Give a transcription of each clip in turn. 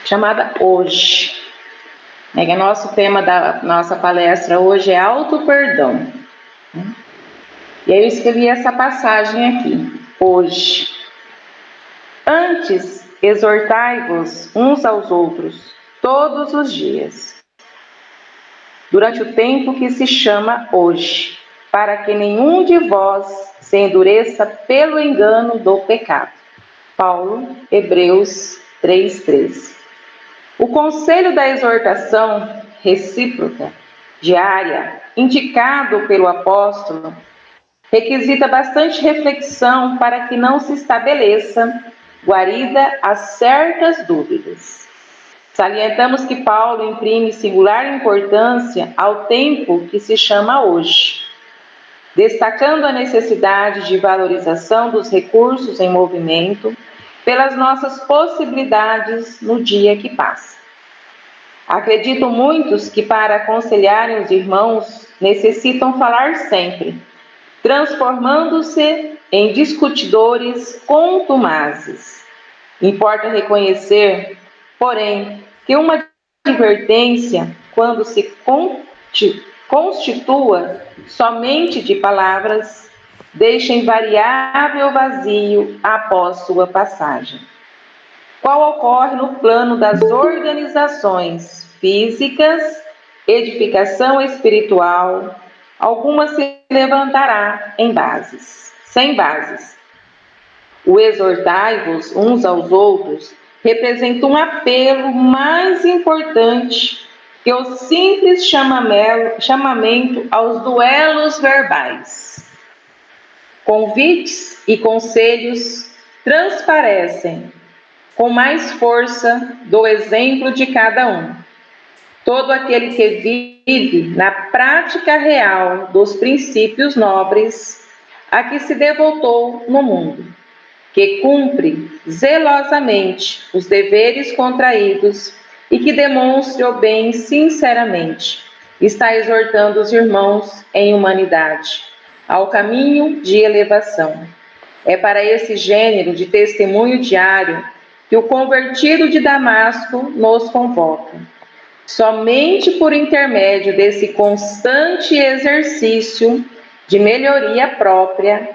chamada Hoje. O nosso tema da nossa palestra hoje é auto-perdão. E aí eu escrevi essa passagem aqui, hoje. Antes, exortai-vos uns aos outros, todos os dias, durante o tempo que se chama hoje, para que nenhum de vós se endureça pelo engano do pecado. Paulo, Hebreus 3:13. O conselho da exortação recíproca, diária, indicado pelo apóstolo, requisita bastante reflexão para que não se estabeleça guarida a certas dúvidas. Salientamos que Paulo imprime singular importância ao tempo que se chama hoje, destacando a necessidade de valorização dos recursos em movimento pelas nossas possibilidades no dia que passa. Acreditam muitos que para aconselharem os irmãos necessitam falar sempre, transformando-se em discutidores contumazes. Importa reconhecer, porém, que uma advertência, quando se constitua somente de palavras, deixa invariável vazio após sua passagem. Qual ocorre no plano das organizações físicas, edificação espiritual, alguma se levantará sem bases. O exortai-vos uns aos outros representa um apelo mais importante que o simples chamamento aos duelos verbais. Convites e conselhos transparecem com mais força do exemplo de cada um. Todo aquele que vive na prática real dos princípios nobres a que se devotou no mundo, que cumpre zelosamente os deveres contraídos e que demonstre o bem sinceramente, está exortando os irmãos em humanidade ao caminho de elevação. É para esse gênero de testemunho diário que o convertido de Damasco nos convoca. Somente por intermédio desse constante exercício de melhoria própria,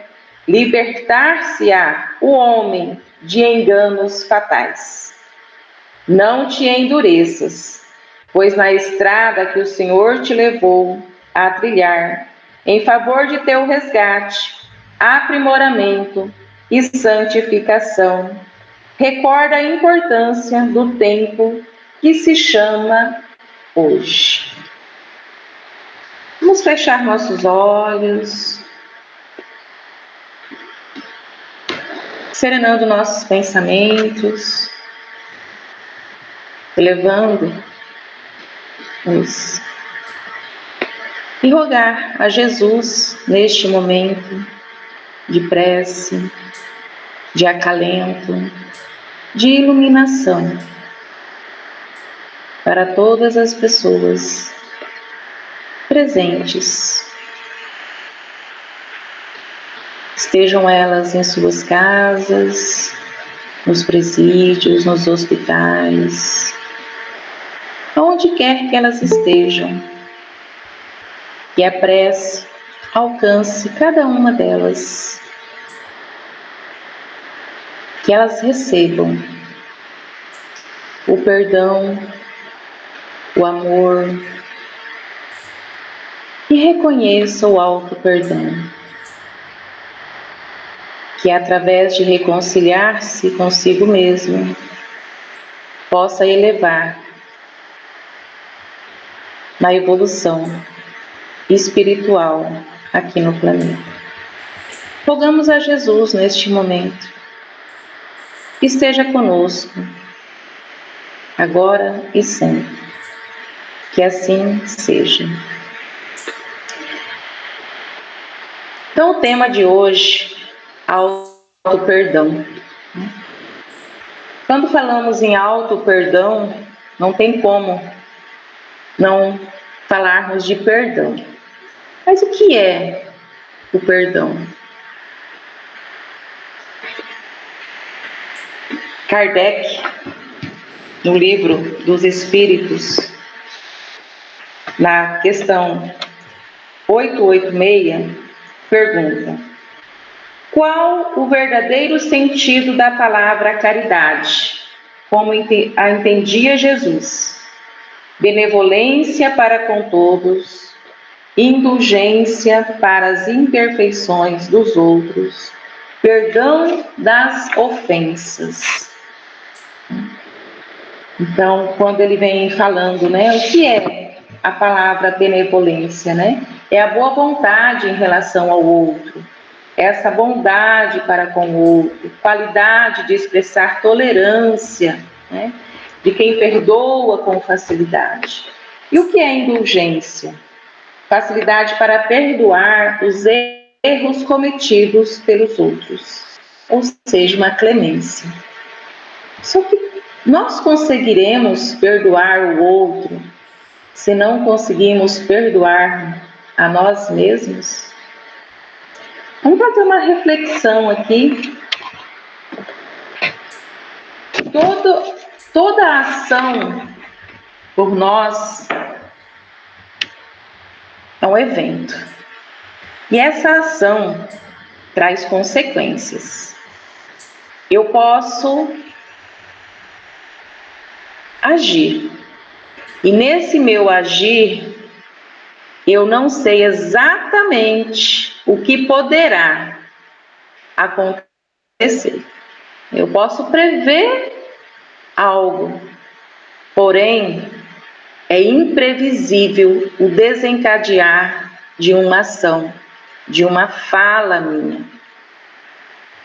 libertar-se-á o homem de enganos fatais. Não te endureças, pois na estrada que o Senhor te levou a trilhar, em favor de teu resgate, aprimoramento e santificação, recorda a importância do tempo que se chama hoje. Vamos fechar nossos olhos, serenando nossos pensamentos, elevando-os e rogar a Jesus neste momento de prece, de acalento, de iluminação para todas as pessoas presentes. Estejam elas em suas casas, nos presídios, nos hospitais, onde quer que elas estejam, que a prece alcance cada uma delas, que elas recebam o perdão, o amor e reconheçam o auto-perdão, que através de reconciliar-se consigo mesmo, possa elevar na evolução espiritual aqui no planeta. Rogamos a Jesus neste momento, que esteja conosco, agora e sempre. Que assim seja. Então, o tema de hoje, auto-perdão. Quando falamos em auto-perdão, não tem como não falarmos de perdão. Mas o que é o perdão? Kardec no livro dos Espíritos, na questão 886, pergunta: qual o verdadeiro sentido da palavra caridade, como a entendia Jesus? Benevolência para com todos, indulgência para as imperfeições dos outros, perdão das ofensas. Então, quando ele vem falando, né, o que é a palavra benevolência, né? É a boa vontade em relação ao outro, essa bondade para com o outro, qualidade de expressar tolerância, né, de quem perdoa com facilidade. E o que é indulgência? Facilidade para perdoar os erros cometidos pelos outros, ou seja, uma clemência. Só que nós conseguiremos perdoar o outro se não conseguimos perdoar a nós mesmos? Vamos fazer uma reflexão aqui. Toda a ação por nós é um evento. E essa ação traz consequências. Eu posso agir. E nesse meu agir, eu não sei exatamente o que poderá acontecer. Eu posso prever algo, porém, é imprevisível o desencadear de uma ação, de uma fala minha.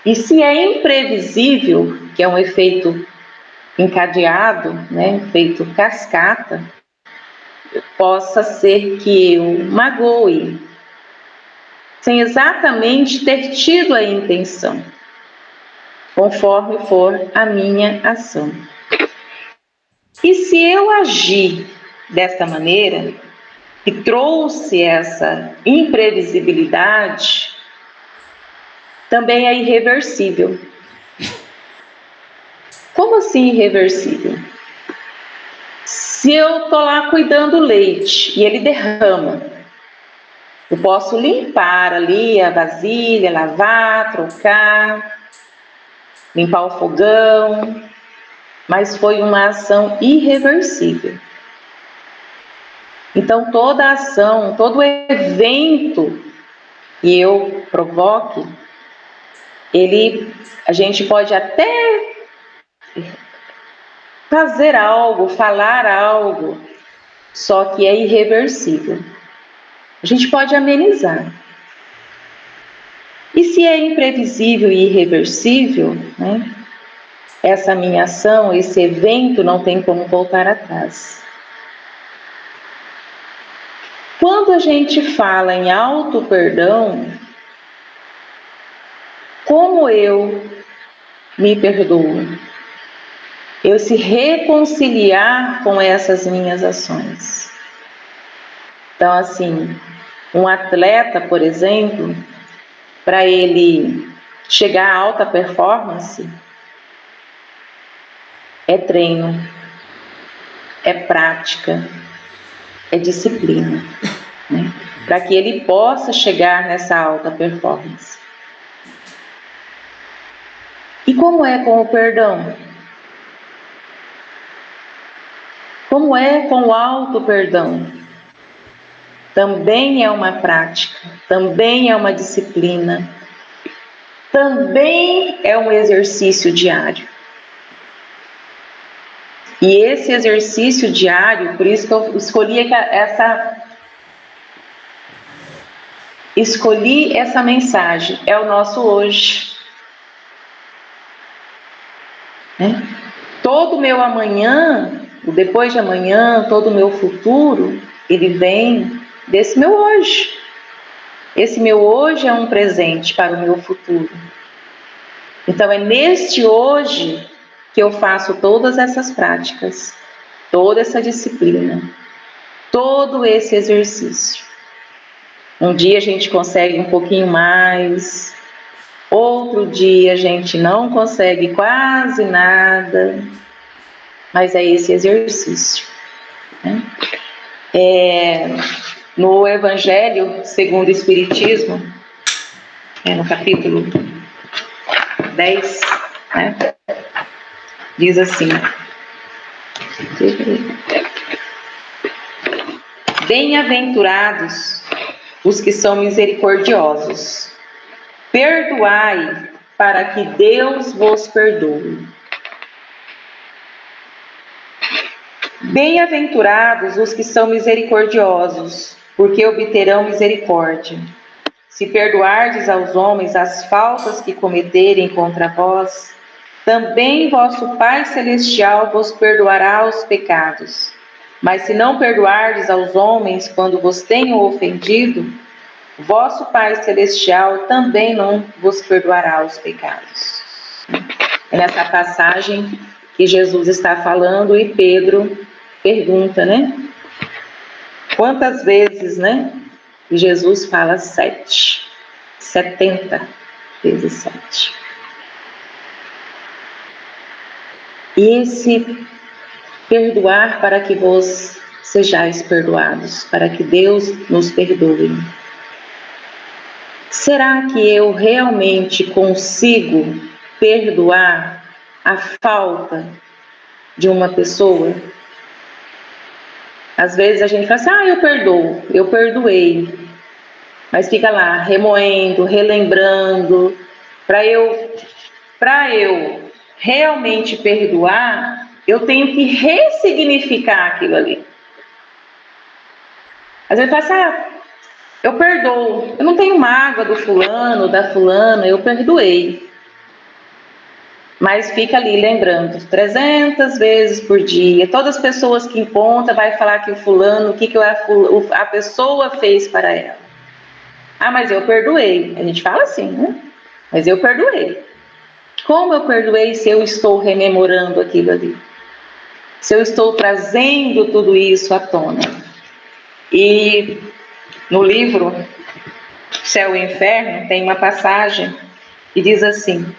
E se é imprevisível, que é um efeito encadeado, né, efeito cascata, possa ser que eu magoe, sem exatamente ter tido a intenção, conforme for a minha ação. E se eu agir desta maneira, que trouxe essa imprevisibilidade, também é irreversível. Como assim irreversível? Se eu estou lá cuidando do leite e ele derrama, eu posso limpar ali a vasilha, lavar, trocar, limpar o fogão, mas foi uma ação irreversível. Então, toda ação, todo evento que eu provoque, a gente pode até fazer algo, falar algo, só que é irreversível. A gente pode amenizar. E se é imprevisível e irreversível, né, essa minha ação, esse evento não tem como voltar atrás. Quando a gente fala em auto-perdão, como eu me perdoo? Eu se reconciliar com essas minhas ações. Então, assim, um atleta, por exemplo, para ele chegar à alta performance, é treino, é prática, é disciplina, né? Para que ele possa chegar nessa alta performance. E como é com o perdão? Como é com o auto-perdão? Também é uma prática, também é uma disciplina, também é um exercício diário. E esse exercício diário, por isso que eu escolhi essa mensagem, é o nosso hoje. Né? Todo o meu amanhã, o depois de amanhã, todo o meu futuro, ele vem desse meu hoje. Esse meu hoje é um presente para o meu futuro. Então é neste hoje que eu faço todas essas práticas, toda essa disciplina, todo esse exercício. Um dia a gente consegue um pouquinho mais, outro dia a gente não consegue quase nada. mas é esse exercício, né? No Evangelho segundo o Espiritismo, no capítulo 10, né, diz assim: bem-aventurados os que são misericordiosos, perdoai para que Deus vos perdoe. Bem-aventurados os que são misericordiosos, porque obterão misericórdia. Se perdoardes aos homens as faltas que cometerem contra vós, também vosso Pai Celestial vos perdoará os pecados. Mas se não perdoardes aos homens quando vos tenham ofendido, vosso Pai Celestial também não vos perdoará os pecados. É nessa passagem que Jesus está falando e Pedro pergunta, né? Quantas vezes, né? E Jesus fala 7. 70 vezes 7. E esse perdoar para que vos sejais perdoados, para que Deus nos perdoe. Será que eu realmente consigo perdoar a falta de uma pessoa? Às vezes a gente fala assim, eu perdoo, eu perdoei. Mas fica lá, remoendo, relembrando. Para eu realmente perdoar, eu tenho que ressignificar aquilo ali. Às vezes fala assim, eu perdoo, eu não tenho mágoa do fulano, da fulana, eu perdoei. Mas fica ali lembrando, 300 vezes por dia, todas as pessoas que encontra vai falar que o fulano, o que a pessoa fez para ela. Mas eu perdoei. A gente fala assim, né? Mas eu perdoei. Como eu perdoei se eu estou rememorando aquilo ali? Se eu estou trazendo tudo isso à tona? E no livro Céu e Inferno tem uma passagem que diz assim: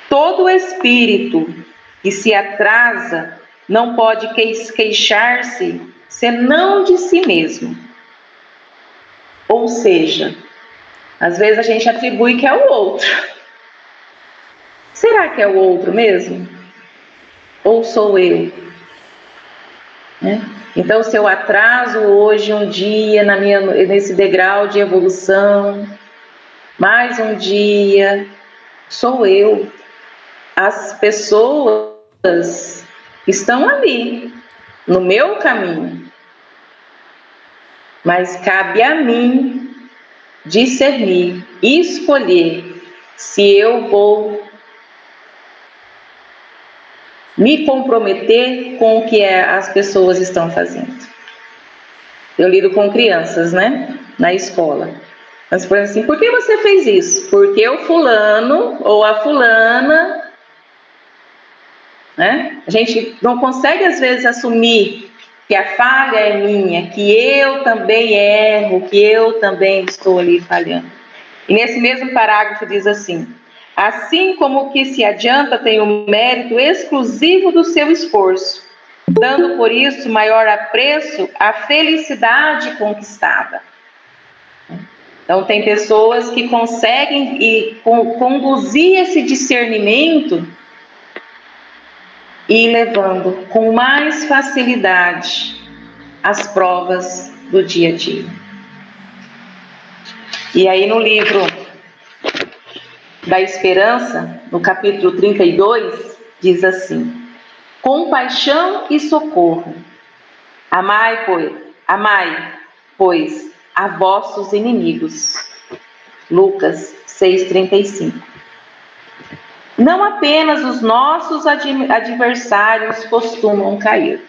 todo espírito que se atrasa não pode queixar-se senão de si mesmo. Ou seja, às vezes a gente atribui que é o outro. Será que é o outro mesmo? Ou sou eu? Né? Então, se eu atraso hoje um dia nesse degrau de evolução, mais um dia, sou eu. As pessoas estão ali, no meu caminho. Mas cabe a mim discernir, escolher se eu vou me comprometer com o que as pessoas estão fazendo. Eu lido com crianças, né? Na escola. Mas por assim, por que você fez isso? Porque o fulano ou a fulana, né? A gente não consegue às vezes assumir que a falha é minha, que eu também erro, que eu também estou ali falhando. E nesse mesmo parágrafo diz assim: assim como o que se adianta tem o mérito exclusivo do seu esforço, dando por isso maior apreço à felicidade conquistada. Então, tem pessoas que conseguem conduzir esse discernimento e ir levando com mais facilidade as provas do dia a dia. E aí no livro da Esperança, no capítulo 32, diz assim: compaixão e socorro, amai, pois, a vossos inimigos. Lucas 6,35. Não apenas os nossos adversários costumam cair.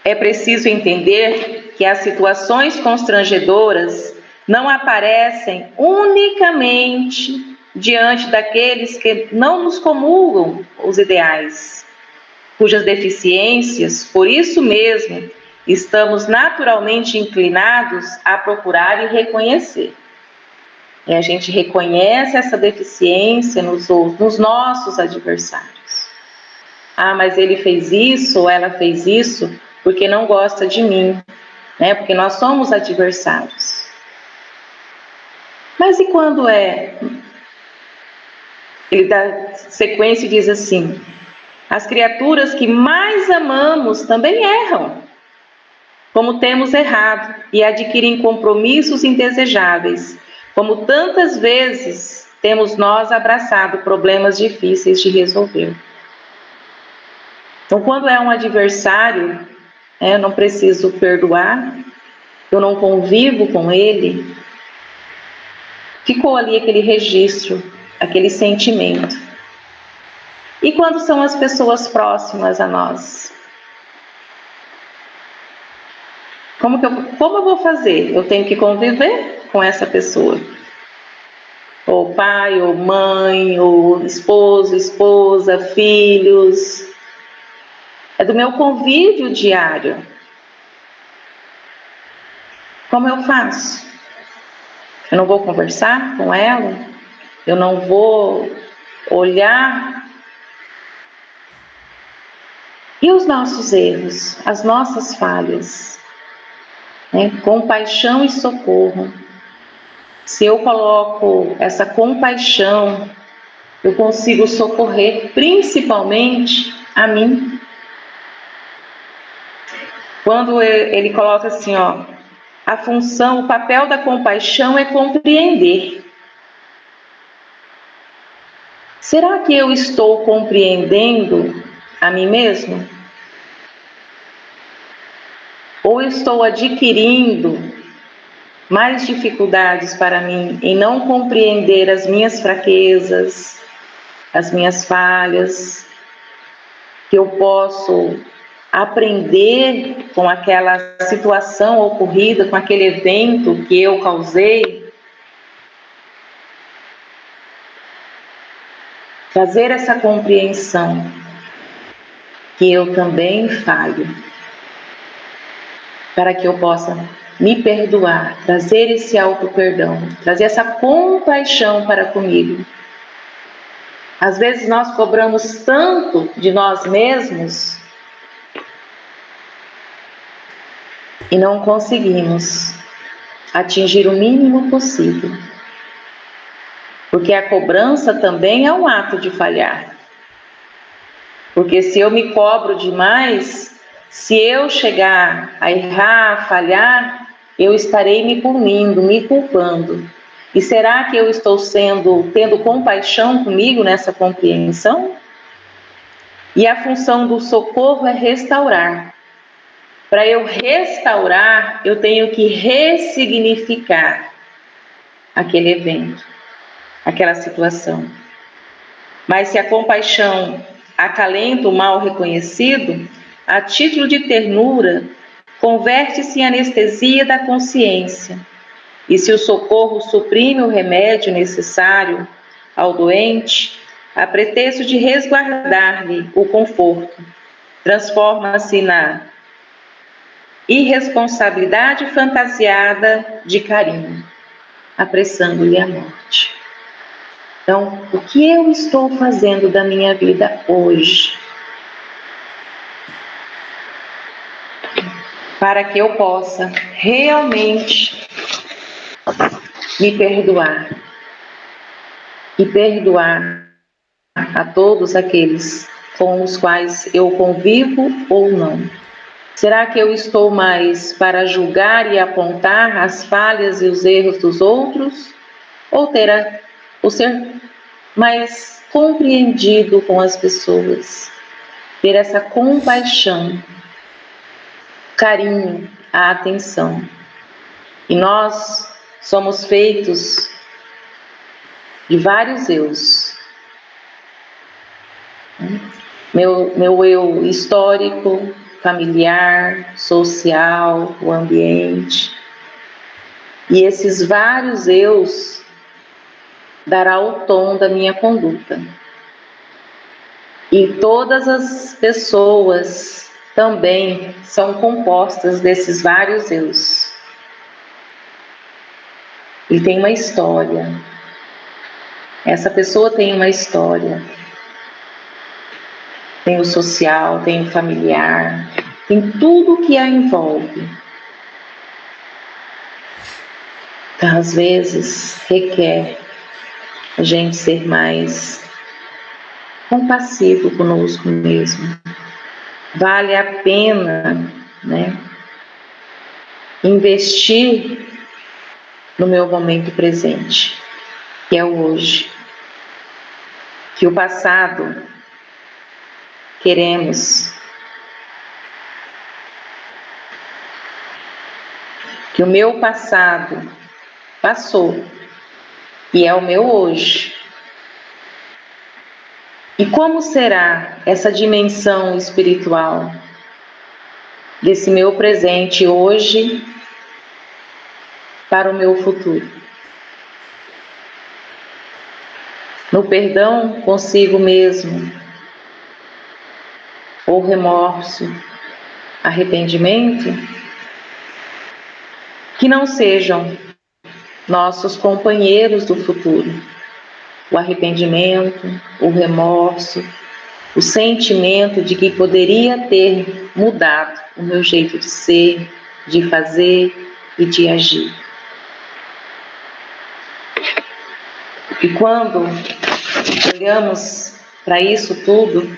É preciso entender que as situações constrangedoras não aparecem unicamente diante daqueles que não nos comungam os ideais, cujas deficiências, por isso mesmo, estamos naturalmente inclinados a procurar e reconhecer. E a gente reconhece essa deficiência nos nossos adversários. Ah, mas ele fez isso ou ela fez isso porque não gosta de mim, né? Porque nós somos adversários. Mas e quando ele dá sequência e diz assim: as criaturas que mais amamos também erram, como temos errado, e adquirem compromissos indesejáveis, como tantas vezes temos nós abraçado problemas difíceis de resolver. Então, quando é um adversário, eu não preciso perdoar, eu não convivo com ele, ficou ali aquele registro, aquele sentimento. E quando são as pessoas próximas a nós? Como eu vou fazer? Eu tenho que conviver com essa pessoa. Ou pai, ou mãe, ou esposo, esposa, filhos. É do meu convívio diário. Como eu faço? Eu não vou conversar com ela? Eu não vou olhar? E os nossos erros, as nossas falhas? Compaixão e socorro. Se eu coloco essa compaixão, eu consigo socorrer principalmente a mim. Quando ele coloca assim, a função, o papel da compaixão é compreender. Será que eu estou compreendendo a mim mesmo? Ou estou adquirindo mais dificuldades para mim em não compreender as minhas fraquezas, as minhas falhas, que eu posso aprender com aquela situação ocorrida, com aquele evento que eu causei? Fazer essa compreensão que eu também falho, para que eu possa me perdoar, trazer esse auto-perdão, trazer essa compaixão para comigo. Às vezes nós cobramos tanto de nós mesmos e não conseguimos atingir o mínimo possível. Porque a cobrança também é um ato de falhar. Porque se eu me cobro demais, se eu chegar a errar, a falhar, eu estarei me punindo, me culpando. E será que eu estou tendo compaixão comigo nessa compreensão? E a função do socorro é restaurar. Para eu restaurar, eu tenho que ressignificar aquele evento, aquela situação. Mas se a compaixão acalenta o mal reconhecido, a título de ternura, converte-se em anestesia da consciência. E se o socorro suprime o remédio necessário ao doente, a pretexto de resguardar-lhe o conforto, transforma-se na irresponsabilidade fantasiada de carinho, apressando-lhe a morte. Então, o que eu estou fazendo da minha vida hoje para que eu possa realmente me perdoar e perdoar a todos aqueles com os quais eu convivo ou não? Será que eu estou mais para julgar e apontar as falhas e os erros dos outros? Ou ser mais compreendido com as pessoas? Ter essa compaixão, carinho, a atenção. E nós somos feitos de vários eus. Meu eu histórico, familiar, social, o ambiente. E esses vários eus dará o tom da minha conduta. E todas as pessoas também são compostas desses vários eus. E tem uma história. Essa pessoa tem uma história. tem o social, tem o familiar, tem tudo que a envolve. Então, às vezes, requer a gente ser mais compassivo conosco mesmo. Vale a pena, né, investir no meu momento presente, que é o hoje. Que o passado queremos que o meu passado passou e é o meu hoje. E como será essa dimensão espiritual desse meu presente hoje para o meu futuro? No perdão consigo mesmo, ou remorso, arrependimento, que não sejam nossos companheiros do futuro. O arrependimento, o remorso, o sentimento de que poderia ter mudado o meu jeito de ser, de fazer e de agir. E quando olhamos para isso tudo,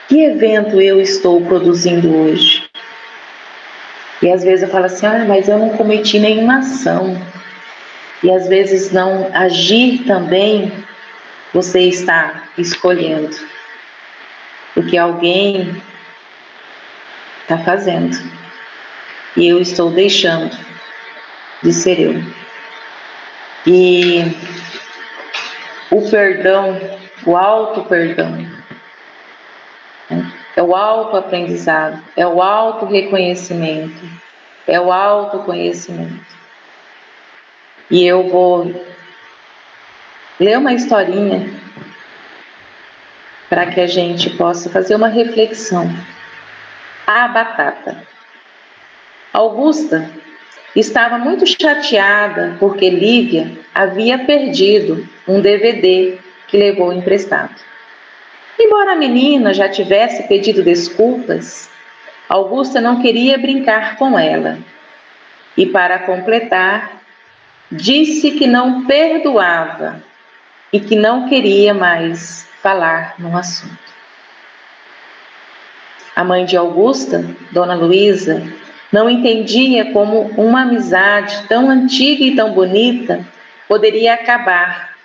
que evento eu estou produzindo hoje? E às vezes eu falo assim, mas eu não cometi nenhuma ação. E às vezes não agir também, você está escolhendo. Porque alguém está fazendo. E eu estou deixando de ser eu. E o perdão, o auto-perdão, é o auto-aprendizado, é o auto-reconhecimento, é o autoconhecimento. E eu vou ler uma historinha para que a gente possa fazer uma reflexão. A batata. Augusta estava muito chateada porque Lívia havia perdido um DVD que levou emprestado. Embora a menina já tivesse pedido desculpas, Augusta não queria brincar com ela. E para completar, disse que não perdoava e que não queria mais falar no assunto. A mãe de Augusta, Dona Luísa, não entendia como uma amizade tão antiga e tão bonita poderia acabar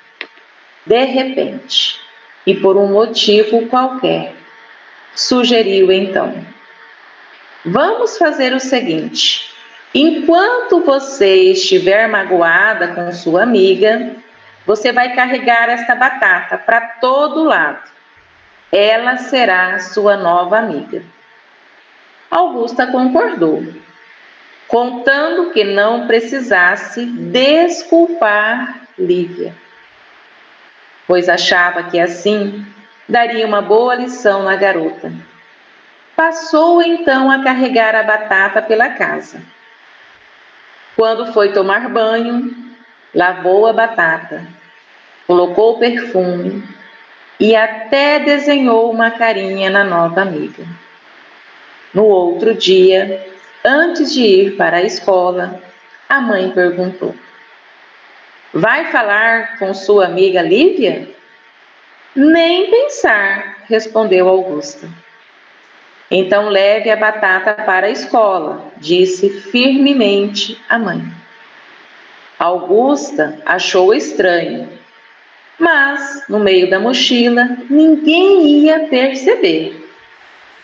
de repente e por um motivo qualquer. Sugeriu então: vamos fazer o seguinte, enquanto você estiver magoada com sua amiga, você vai carregar esta batata para todo lado. Ela será sua nova amiga. Augusta concordou, contando que não precisasse desculpar Lívia, pois achava que assim daria uma boa lição na garota. Passou então a carregar a batata pela casa. Quando foi tomar banho, lavou a batata, colocou perfume e até desenhou uma carinha na nova amiga. No outro dia, antes de ir para a escola, a mãe perguntou: vai falar com sua amiga Lívia? Nem pensar, respondeu Augusta. Então leve a batata para a escola, disse firmemente a mãe. Augusta achou estranho, mas no meio da mochila ninguém ia perceber.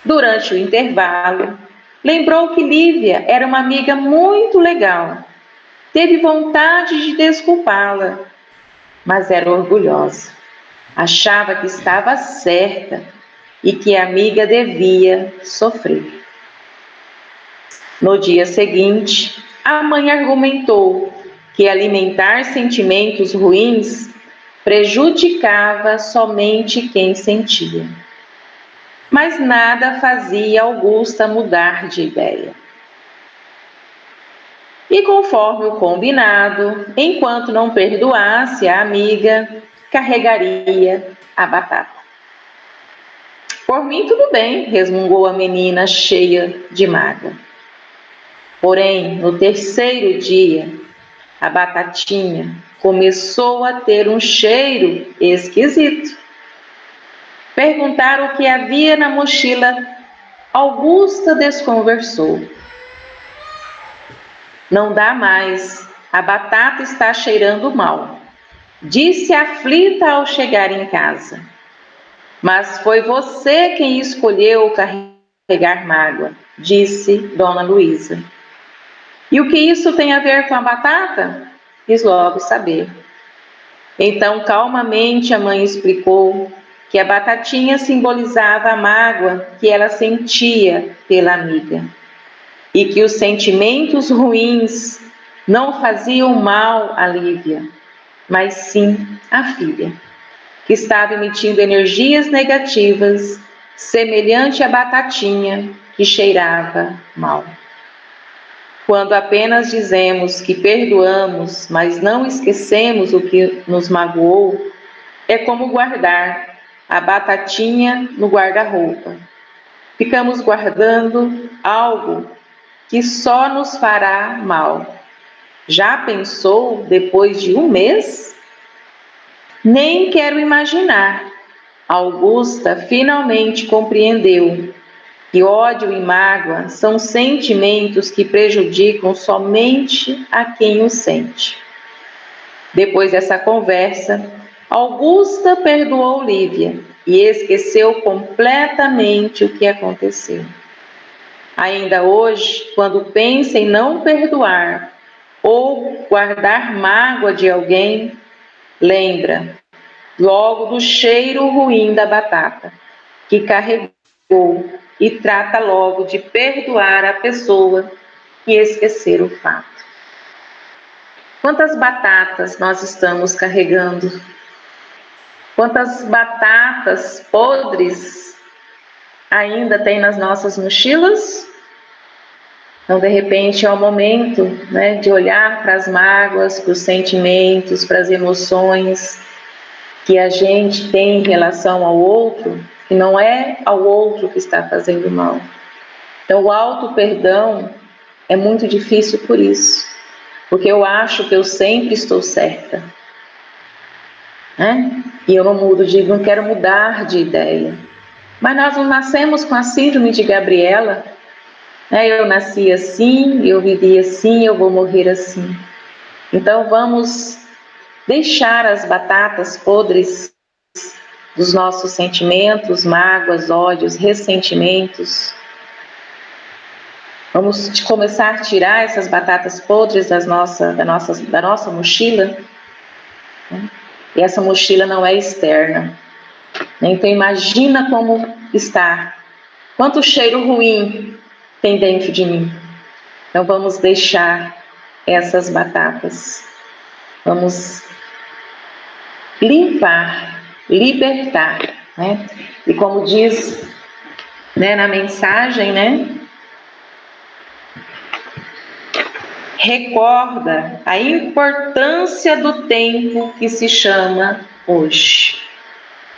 Durante o intervalo, lembrou que Lívia era uma amiga muito legal. Teve vontade de desculpá-la, mas era orgulhosa. Achava que estava certa e que a amiga devia sofrer. No dia seguinte, a mãe argumentou que alimentar sentimentos ruins prejudicava somente quem sentia. Mas nada fazia Augusta mudar de ideia. E conforme o combinado, enquanto não perdoasse a amiga, carregaria a batata. Por mim, tudo bem, resmungou a menina cheia de mágoa. Porém, no terceiro dia, a batatinha começou a ter um cheiro esquisito. Perguntaram o que havia na mochila. Augusta desconversou. Não dá mais, a batata está cheirando mal, disse aflita ao chegar em casa. Mas foi você quem escolheu carregar mágoa, disse Dona Luísa. E o que isso tem a ver com a batata? Quis logo saber. Então, calmamente, a mãe explicou que a batatinha simbolizava a mágoa que ela sentia pela amiga e que os sentimentos ruins não faziam mal a Lívia, mas sim a filha, que estava emitindo energias negativas, semelhante à batatinha que cheirava mal. Quando apenas dizemos que perdoamos, mas não esquecemos o que nos magoou, é como guardar a batatinha no guarda-roupa. Ficamos guardando algo que só nos fará mal. Já pensou depois de um mês? Nem quero imaginar. Augusta finalmente compreendeu que ódio e mágoa são sentimentos que prejudicam somente a quem os sente. Depois dessa conversa, Augusta perdoou Lívia e esqueceu completamente o que aconteceu. Ainda hoje, quando pensa em não perdoar ou guardar mágoa de alguém, lembra logo do cheiro ruim da batata que carregou e trata logo de perdoar a pessoa e esquecer o fato. Quantas batatas nós estamos carregando? Quantas batatas podres ainda tem nas nossas mochilas? Então, de repente, é o momento, né, de olhar para as mágoas, para os sentimentos, para as emoções que a gente tem em relação ao outro, que não é ao outro que está fazendo mal. Então, o auto-perdão é muito difícil por isso, porque eu acho que eu sempre estou certa, né? E eu não mudo, não quero mudar de ideia. Mas nós não nascemos com a síndrome de Gabriela, né? Eu nasci assim, eu vivi assim, eu vou morrer assim. Então vamos deixar as batatas podres dos nossos sentimentos, mágoas, ódios, ressentimentos. Vamos começar a tirar essas batatas podres da nossa mochila. E essa mochila não é externa. Então imagina como está. Quanto cheiro ruim tem dentro de mim. Então vamos deixar essas batatas. Vamos limpar, libertar, né? E como diz, né, na mensagem, né? Recorda a importância do tempo que se chama hoje.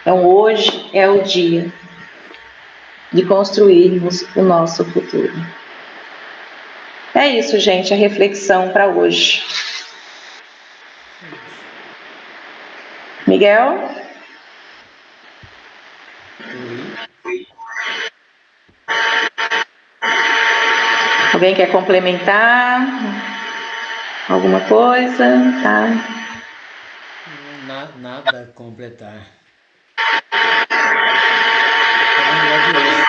Então hoje é o dia de construirmos o nosso futuro. É isso, gente, a reflexão para hoje. Miguel? Oi. Alguém quer complementar alguma coisa? Tá? Nada a completar. Também agradeço.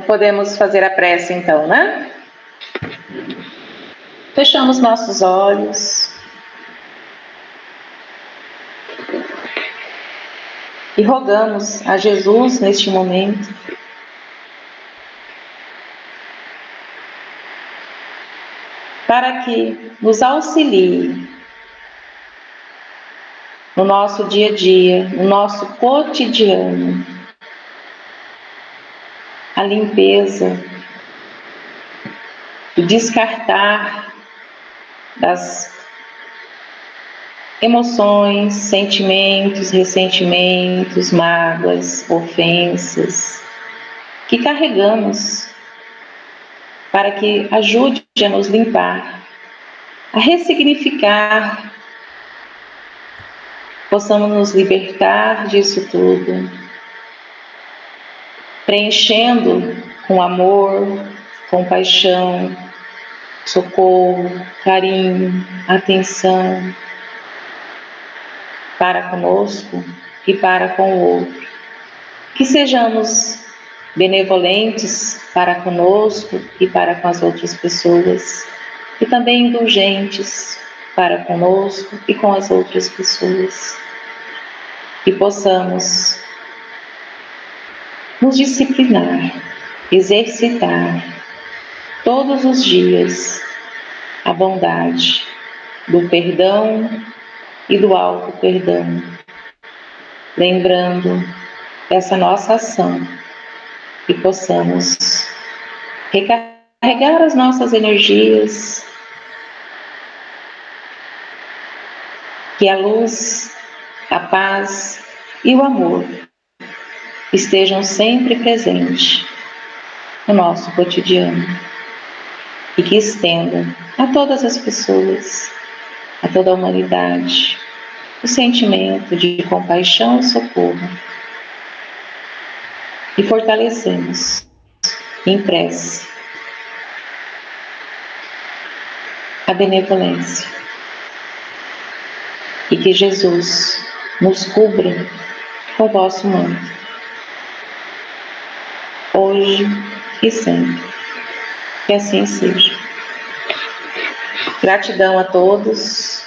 Podemos fazer a prece então, né? Fechamos nossos olhos e rogamos a Jesus neste momento para que nos auxilie no nosso dia a dia, no nosso cotidiano, a limpeza, o descartar das emoções, sentimentos, ressentimentos, mágoas, ofensas que carregamos, para que ajude a nos limpar, a ressignificar, possamos nos libertar disso tudo, preenchendo com amor, compaixão, socorro, carinho, atenção para conosco e para com o outro. Que sejamos benevolentes para conosco e para com as outras pessoas, e também indulgentes para conosco e com as outras pessoas. Que possamos nos disciplinar, exercitar todos os dias a bondade do perdão e do auto-perdão, lembrando dessa nossa ação, e possamos recarregar as nossas energias, que a luz, a paz e o amor estejam sempre presentes no nosso cotidiano, e que estendam a todas as pessoas, a toda a humanidade, o sentimento de compaixão e socorro. E fortalecemos em prece a benevolência, e que Jesus nos cubra com o vosso manto, hoje e sempre. Que assim seja. Gratidão a todos.